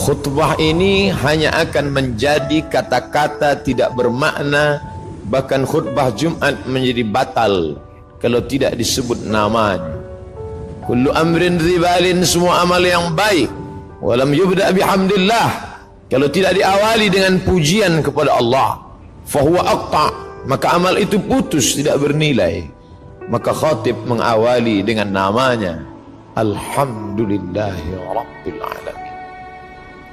khutbah ini hanya akan menjadi kata-kata tidak bermakna, bahkan khutbah Jumat menjadi batal kalau tidak disebut namanya. Kullu amrin dhibalin, semua amal yang baik, walam yubda bihamdillah, kalau tidak diawali dengan pujian kepada Allah, fahuwa aqta, maka amal itu putus, tidak bernilai. Maka khatib mengawali dengan namanya, alhamdulillahi rabbil alamin.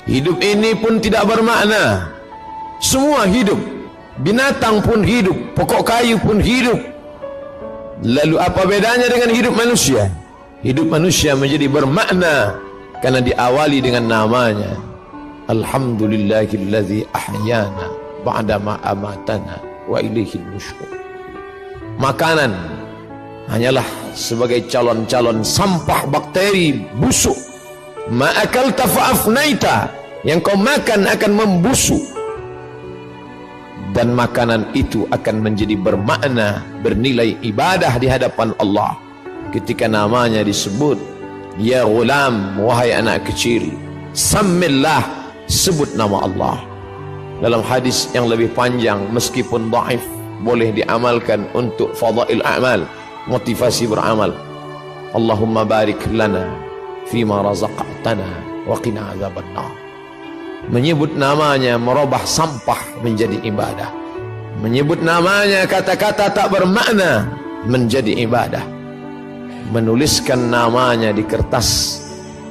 Hidup ini pun tidak bermakna. Semua hidup, binatang pun hidup, pokok kayu pun hidup. Lalu apa bedanya dengan hidup manusia? Hidup manusia menjadi bermakna karena diawali dengan namanya, alhamdulillahilladzi ahyana ba'dama amatana wa ilaihil nusyur. Makanan hanyalah sebagai calon-calon sampah bakteri busuk. Ma'akalta fa'afnaita, yang kau makan akan membusuk, dan makanan itu akan menjadi bermakna, bernilai ibadah di hadapan Allah ketika namanya disebut. Ya ghulam, wahai anak kecil, sammillah, sebut nama Allah. Dalam hadis yang lebih panjang, meskipun dhaif, boleh diamalkan untuk fadail a'mal, motivasi beramal. Allahumma barik lana fima razaqtana wa qina azabannar. Menyebut namanya merubah sampah menjadi ibadah. Menyebut namanya kata-kata tak bermakna menjadi ibadah. Menuliskan namanya di kertas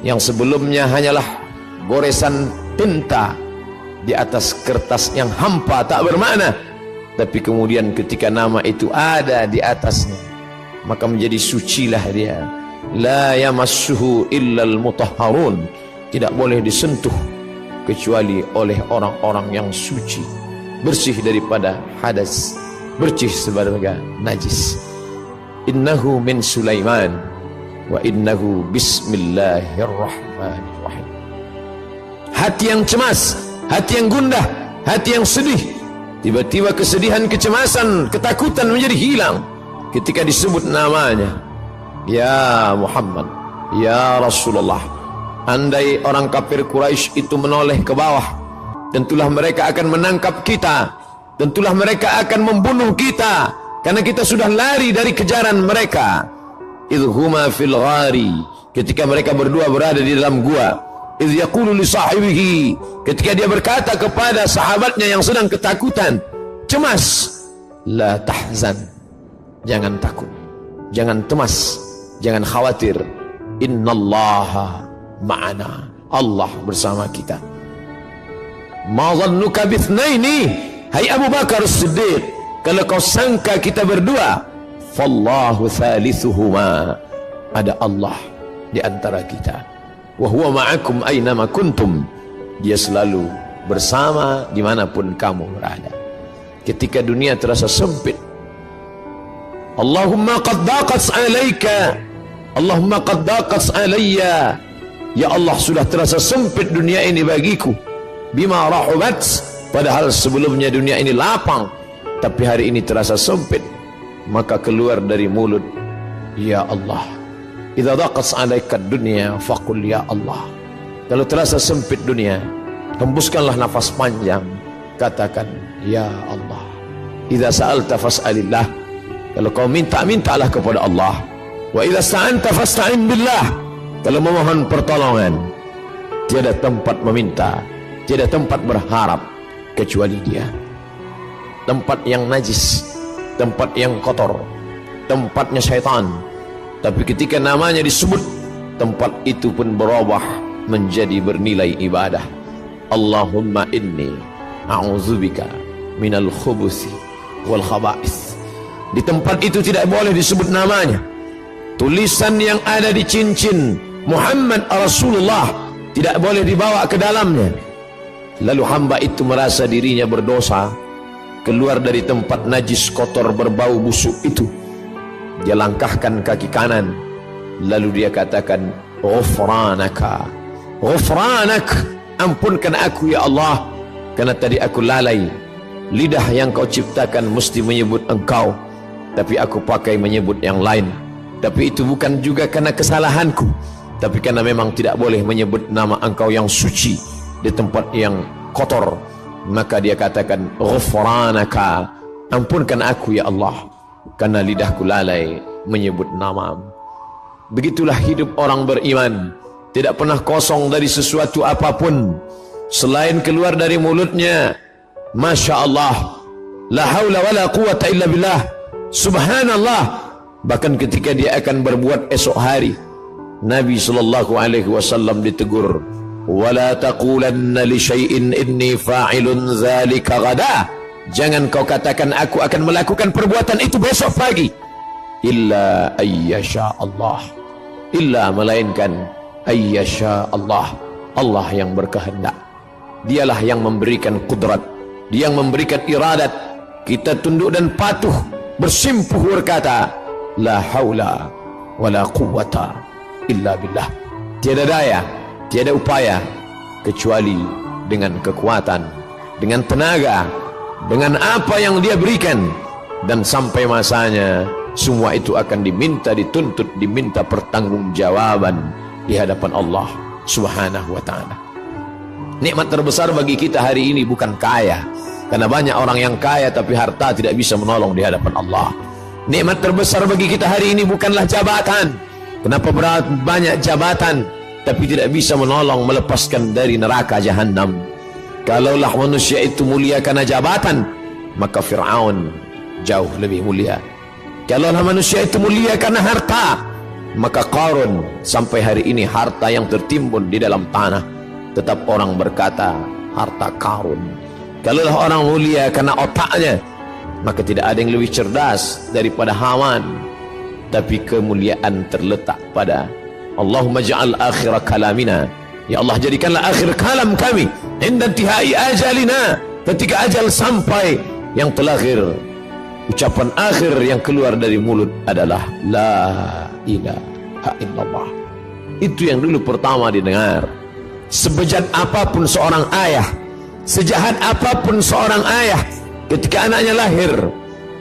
yang sebelumnya hanyalah goresan tinta di atas kertas yang hampa tak bermakna, tapi kemudian ketika nama itu ada di atasnya, maka menjadi sucilah dia. La yamassuhu illal mutahharun, tidak boleh disentuh kecuali oleh orang-orang yang suci, bersih daripada hadas, bersih sebagai najis. Innahu min Sulaiman wa innahu bismillahirrahmanirrahim. Hati yang cemas, hati yang gundah, hati yang sedih, tiba-tiba kesedihan, kecemasan, ketakutan menjadi hilang ketika disebut namanya. Ya Muhammad, ya Rasulullah. Andai orang kafir Quraisy itu menoleh ke bawah, tentulah mereka akan menangkap kita, tentulah mereka akan membunuh kita, karena kita sudah lari dari kejaran mereka. Idhuma fil ghari, ketika mereka berdua berada di dalam gua. Idh yaqulu li sahibihi, ketika dia berkata kepada sahabatnya yang sedang ketakutan, cemas, la tahzan, jangan takut, jangan cemas, jangan khawatir, innallaha ma'ana, Allah bersama kita. Ma dhannuka bithnaini, hai Abu Bakar As-Siddiq, kalau kau sangka kita berdua, fallahu thalithuhuma, ada Allah di antara kita. Wa huwa ma'akum aynama kuntum, dia selalu bersama dimanapun kamu berada. Ketika dunia terasa sempit, Allahumma qad daqat alayka, Allahumma qad daqat alayya, ya Allah, sudah terasa sempit dunia ini bagiku. Bima rahubat, padahal sebelumnya dunia ini lapang, tapi hari ini terasa sempit. Maka keluar dari mulut, ya Allah. Idza daqat alaika dunya faqul ya Allah. Kalau terasa sempit dunia, hembuskanlah nafas panjang, katakan ya Allah. Idza sa'alta fas'alillah, kalau kau minta, mintalah kepada Allah. Wa idza sta'anta fasta'in billah, kalau memohon pertolongan, tiada tempat meminta, tiada tempat berharap kecuali Dia. Tempat yang najis, tempat yang kotor, tempatnya syaitan. Tapi ketika namanya disebut, tempat itu pun berubah menjadi bernilai ibadah. Allahumma inni a'udzubika minal khubuthi wal khaba'ith. Di tempat itu tidak boleh disebut namanya. Tulisan yang ada di cincin Muhammad Rasulullah tidak boleh dibawa ke dalamnya. Lalu hamba itu merasa dirinya berdosa, keluar dari tempat najis, kotor, berbau busuk itu. Dia langkahkan kaki kanan, lalu dia katakan, ghufranaka, ghufranak, ampunkan aku ya Allah, karena tadi aku lalai. Lidah yang kau ciptakan mesti menyebut engkau, tapi aku pakai menyebut yang lain. Tapi itu bukan juga karena kesalahanku, tapi karena memang tidak boleh menyebut nama engkau yang suci, di tempat yang kotor, maka dia katakan, ghufranaka, ampunkan aku ya Allah, karena lidahku lalai menyebut nama-Mu. Begitulah hidup orang beriman, tidak pernah kosong dari sesuatu apapun selain keluar dari mulutnya Masya Allah, la haula wa la quwata illa billah, subhanallah. Bahkan ketika dia akan berbuat esok hari, Nabi SAW ditegur, wala taqulanna li syai'in inni fa'ilun dzalika ghada, jangan kau katakan aku akan melakukan perbuatan itu besok pagi, illa ayyasha Allah, illa melainkan ayyasha Allah, Allah yang berkehendak. Dialah yang memberikan kudrat, Dia yang memberikan iradat. Kita tunduk dan patuh, bersimpuh berkata, la haula wala quwata illa billah. Tiada daya, tiada upaya kecuali dengan kekuatan, dengan tenaga, dengan apa yang Dia berikan. Dan sampai masanya semua itu akan diminta, dituntut, diminta pertanggungjawaban di hadapan Allah Subhanahu wa ta'ala. Nikmat terbesar bagi kita hari ini bukan kaya, karena banyak orang yang kaya tapi harta tidak bisa menolong di hadapan Allah. Nikmat terbesar bagi kita hari ini bukanlah jabatan. Kenapa banyak jabatan tapi tidak bisa menolong melepaskan dari neraka jahanam? Kalaulah manusia itu mulia karena jabatan, maka Fir'aun jauh lebih mulia. Kalaulah manusia itu mulia karena harta, maka Qarun sampai hari ini harta yang tertimbun di dalam tanah, tetap orang berkata harta Qarun. Kalaulah orang mulia karena otaknya, maka tidak ada yang lebih cerdas daripada Haman. Tapi kemuliaan terletak pada Allahumma ja'al akhir kalamina, ya Allah jadikanlah akhir kalam kami inda intihai ajalina, ketika ajal sampai, yang terakhir, ucapan akhir yang keluar dari mulut adalah la ilaha illallah. Itu yang dulu pertama didengar. Sebejat apapun seorang ayah, sejahat apapun seorang ayah, ketika anaknya lahir,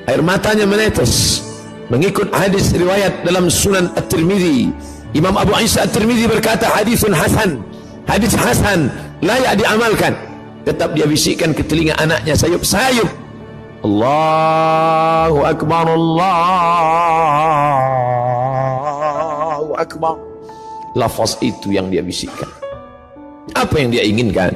air matanya menetes. Mengikut hadis riwayat dalam Sunan At-Tirmidzi, Imam Abu Isa At-Tirmidzi berkata, hadisun hasan, hadis hasan, layak diamalkan. Tetap dia bisikkan ke telinga anaknya sayup-sayup, Allahu Akbar, Allahu Akbar. Lafaz itu yang dia bisikkan. Apa yang dia inginkan?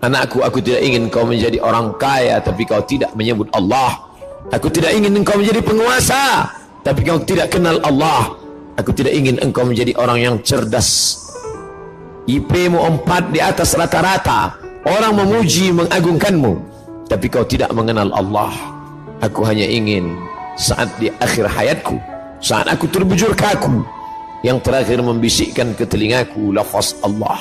Anakku, aku tidak ingin kau menjadi orang kaya tapi kau tidak menyebut Allah. Aku tidak ingin engkau menjadi penguasa tapi kau tidak kenal Allah. Aku tidak ingin engkau menjadi orang yang cerdas, IP-mu 4 di atas rata-rata, orang memuji mengagungkanmu, tapi kau tidak mengenal Allah. Aku hanya ingin saat di akhir hayatku, saat aku terbujur kaku, yang terakhir membisikkan ke telingaku lafaz Allah.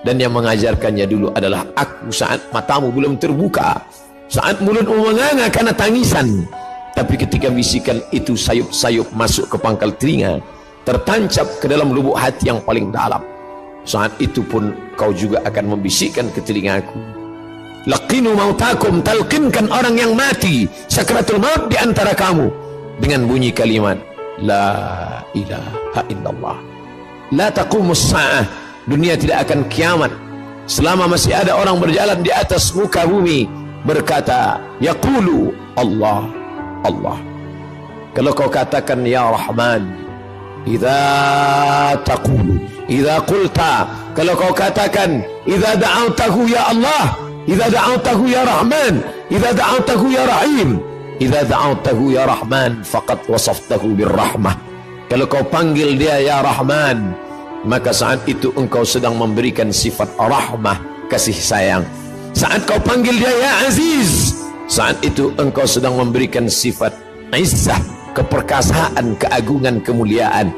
Dan yang mengajarkannya dulu adalah aku saat matamu belum terbuka, saat mulutmu menganga karena tangisan, tapi ketika bisikan itu sayup-sayup masuk ke pangkal telinga, tertancap ke dalam lubuk hati yang paling dalam, saat itu pun kau juga akan membisikkan ke telingaku, laqinu mautakum, talqinkan orang yang mati sakratul maut di antara kamu dengan bunyi kalimat la ilaha illallah. La taqumus sa'ah, dunia tidak akan kiamat selama masih ada orang berjalan di atas muka bumi berkata yaqulu Allah, Allah. Kalau kau katakan ya Rahman, idza taqulu, idza qulta, kalau kau katakan idza da'awtahu ya Allah, idza da'awtahu ya Rahman, idza da'awtahu ya Rahim, idza da'awtahu ya Rahman faqad wasaftahu birrahmah. Kalau kau panggil dia ya Rahman, maka saat itu engkau sedang memberikan sifat rahmah, kasih sayang. Saat kau panggil dia ya Aziz, saat itu engkau sedang memberikan sifat izzah, keperkasaan, keagungan, kemuliaan.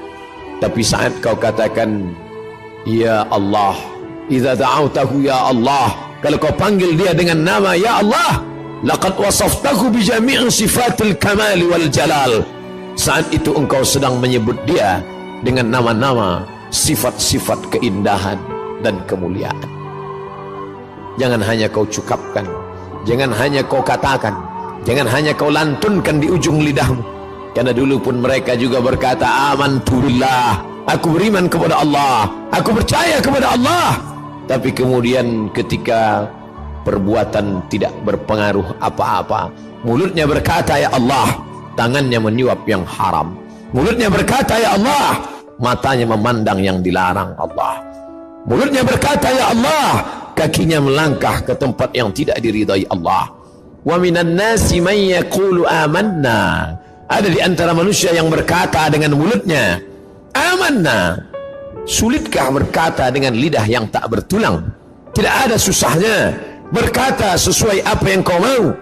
Tapi saat kau katakan ya Allah, idza da'awtahu ya Allah, kalau kau panggil dia dengan nama ya Allah, laqad wasaftahu bi jami'i sifatil kamali wal jalal, saat itu engkau sedang menyebut dia dengan nama-nama, sifat-sifat keindahan dan kemuliaan. Jangan hanya kau cukapkan, jangan hanya kau katakan, jangan hanya kau lantunkan di ujung lidahmu. Karena dulu pun mereka juga berkata amantu billah, aku beriman kepada Allah, aku percaya kepada Allah. Tapi kemudian ketika perbuatan tidak berpengaruh apa-apa, mulutnya berkata ya Allah, tangannya menyuap yang haram. Mulutnya berkata ya Allah, matanya memandang yang dilarang Allah. Mulutnya berkata ya Allah, kakinya melangkah ke tempat yang tidak diridai Allah. Wa minan nasi man yaqulu amanna. Ada di antara manusia yang berkata dengan mulutnya amanna. Sulitkah berkata dengan lidah yang tak bertulang? Tidak ada susahnya berkata sesuai apa yang kau mau.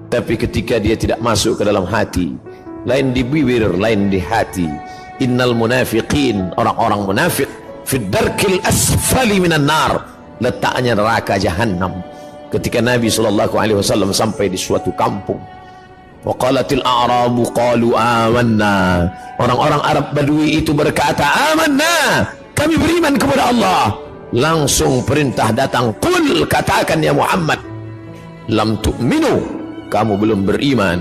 Tapi ketika dia tidak masuk ke dalam hati, lain di bibir, lain di hati. Innal munafiqin, orang-orang munafik, fid darkil asfali minan nar, letaknya neraka jahanam. Ketika Nabi SAW sampai di suatu kampung, waqalatil a'rabu qalu amanna, orang-orang Arab Badui itu berkata amanna, kami beriman kepada Allah. Langsung perintah datang, qul, katakan ya Muhammad, lam tu'minu, kamu belum beriman,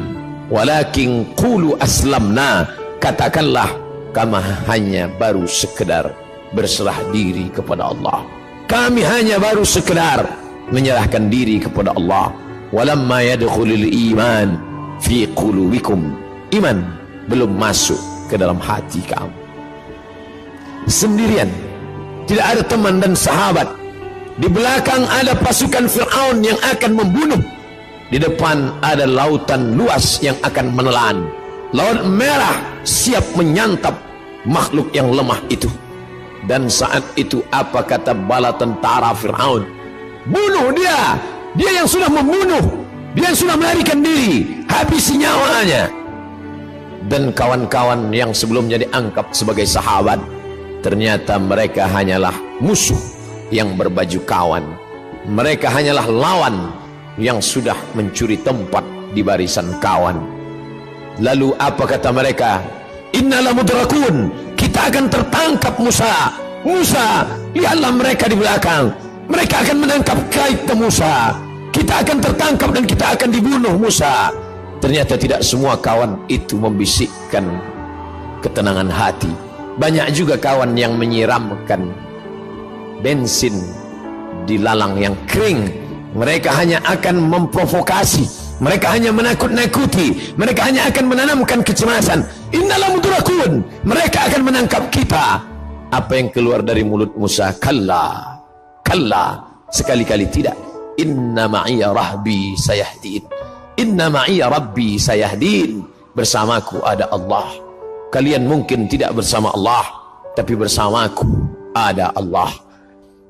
walakin qulu aslamna, katakanlah kami hanya baru sekedar berserah diri kepada Allah. Kami hanya baru sekedar menyerahkan diri kepada Allah. Walamma yadkhulul iman fi qulubikum, iman belum masuk ke dalam hati kamu. Sendirian, tidak ada teman dan sahabat. Di belakang ada pasukan Fir'aun yang akan membunuh. Di depan ada lautan luas yang akan menelan. Laut merah siap menyantap makhluk yang lemah itu. Dan saat itu apa kata bala tentara Fir'aun? Bunuh dia, dia yang sudah membunuh, dia yang sudah melarikan diri, habisi nyawanya. Dan kawan-kawan yang sebelumnya dianggap sebagai sahabat, ternyata mereka hanyalah musuh yang berbaju kawan. Mereka hanyalah lawan yang sudah mencuri tempat di barisan kawan. Lalu apa kata mereka? Innala mudrakun, kita akan tertangkap Musa. Musa, lihatlah mereka di belakang, mereka akan menangkap kita Musa. Kita akan tertangkap dan kita akan dibunuh Musa. Ternyata tidak semua kawan itu membisikkan ketenangan hati. Banyak juga kawan yang menyiramkan bensin di lalang yang kering. Mereka hanya akan memprovokasi, mereka hanya menakut-nakuti, mereka hanya akan menanamkan kecemasan. Innala mudrakun, mereka akan menangkap kita. Apa yang keluar dari mulut Musa? Kalla, kalla, sekali-kali tidak. Inna ma'iya rahbi sayahdin, inna ma'iya rabbi sayahdin, bersamaku ada Allah. Kalian mungkin tidak bersama Allah, tapi bersamaku ada Allah.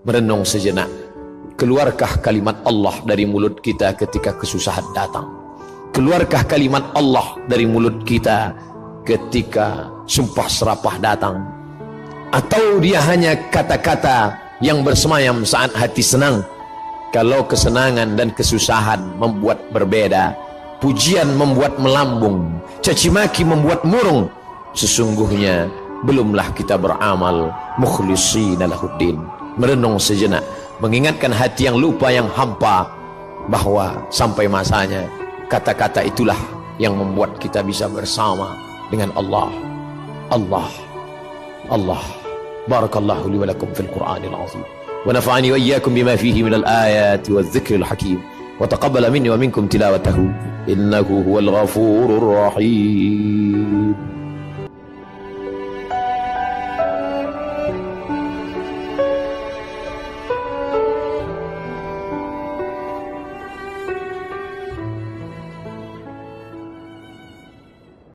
Merenung sejenak, keluarkah kalimat Allah dari mulut kita ketika kesusahan datang? Keluarkah kalimat Allah dari mulut kita ketika sumpah serapah datang? Atau dia hanya kata-kata yang bersemayam saat hati senang? Kalau kesenangan dan kesusahan membuat berbeda, pujian membuat melambung, caci maki membuat murung, sesungguhnya belumlah kita beramal mukhlishina lahuddin. Merenung sejenak, mengingatkan hati yang lupa, yang hampa, bahwa sampai masanya kata-kata itulah yang membuat kita bisa bersama dengan Allah. Allah, Allah. Barakallahu li wa lakum fil Qur'anil azim, wa nafa'ani wa iyyakum bima fihi minal ayati wadh-dhikril hakim, wa taqabbala minni wa minkum tilawatahu innahu huwal ghafurur rahim.